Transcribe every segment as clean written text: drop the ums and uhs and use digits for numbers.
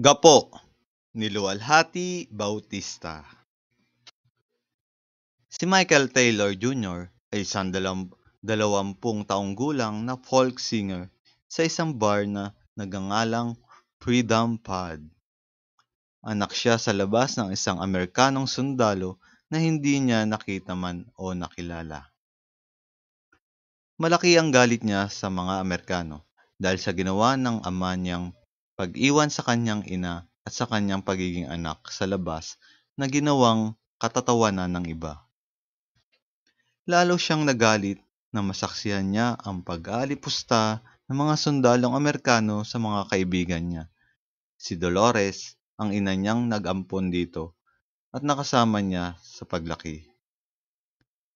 Gapo ni Luwalhati Bautista. Si Michael Taylor Jr. ay isang 20 taong gulang na folk singer sa isang bar na nagngangalang Freedom Pod. Anak siya sa labas ng isang Amerikanong sundalo na hindi niya nakita man o nakilala. Malaki ang galit niya sa mga Amerikano dahil sa ginawa ng ama niyang pag-iwan sa kanyang ina at sa kanyang pagiging anak sa labas na ginawang katatawanan ng iba. Lalo siyang nagalit na masaksihan niya ang pag-aalipusta ng mga sundalong Amerikano sa mga kaibigan niya. Si Dolores, ang ina niyang nag-ampon dito at nakasama niya sa paglaki.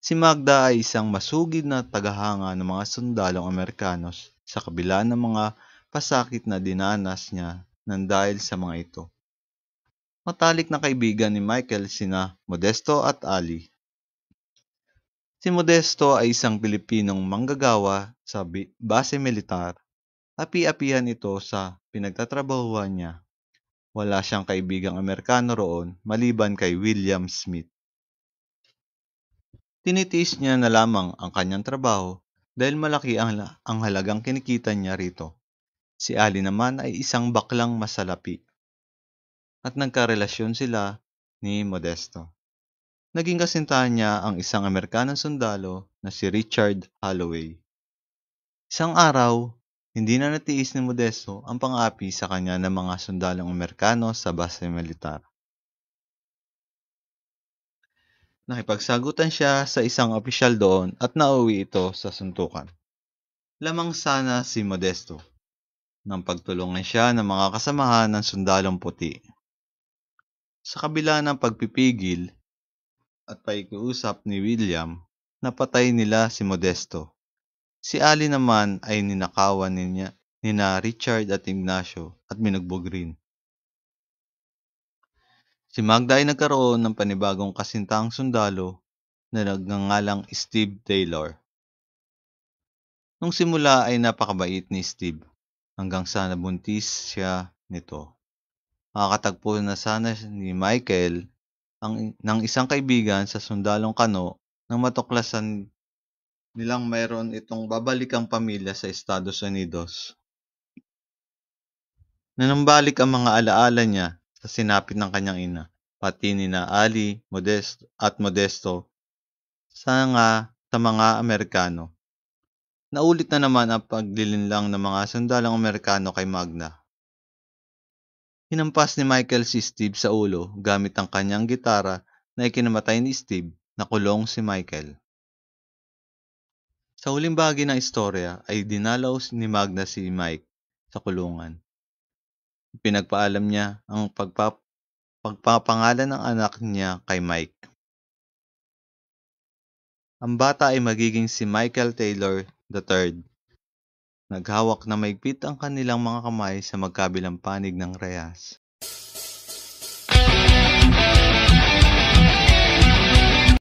Si Magda ay isang masugid na tagahanga ng mga sundalong Amerikanos sa kabila ng mga pasakit na dinanas niya nang dahil sa mga ito. Matalik na kaibigan ni Michael sina Modesto at Ali. Si Modesto ay isang Pilipinong manggagawa sa base militar. Api-apihan ito sa pinagtatrabahuan niya. Wala siyang kaibigang Amerikano roon maliban kay William Smith. Tinitiis niya na lamang ang kanyang trabaho dahil malaki ang halagang kinikita niya rito. Si Ali naman ay isang baklang masalapi at nagkarelasyon sila ni Modesto. Naging kasintahan niya ang isang Amerikanong sundalo na si Richard Holloway. Isang araw, hindi na natiis ni Modesto ang pang-api sa kanya ng mga sundalong Amerikano sa base militar. Nakipagsagutan siya sa isang opisyal doon at nauwi ito sa suntukan. Lamang sana si Modesto nang pagtulungan siya ng mga kasamahan ng sundalong puti. Sa kabila ng pagpipigil at pakikiusap ni William, napatay nila si Modesto. Si Ali naman ay ninakawan nina Richard at Ignacio at binugbog rin. Si Magda ay nagkaroon ng panibagong kasintahang sundalo na nagngangalang Steve Taylor. Nung simula ay napakabait ni Steve hanggang sa nabuntis siya nito. Makakatagpo na sana ni Michael ng isang kaibigan sa sundalong kano nang matuklasan nilang mayroon itong babalikang pamilya sa Estados Unidos. Nanambalik ang mga alaala niya sa sinapit ng kanyang ina, pati nina Ali, Modesto sa mga Amerikano. Naulit na naman ang paglilinlang ng mga sundalong Amerikano kay Magda. Hinampas ni Michael si Steve sa ulo gamit ang kanyang gitara na ikinamatay ni Steve na kulong si Michael. Sa huling bahagi ng istorya ay dinalaw ni Magda si Mike sa kulungan. Pinagpaalam niya ang pagpapangalan ng anak niya kay Mike. Ang bata ay magiging si Michael Taylor III. Naghawak na maigpit ang kanilang mga kamay sa magkabilang panig ng rehas.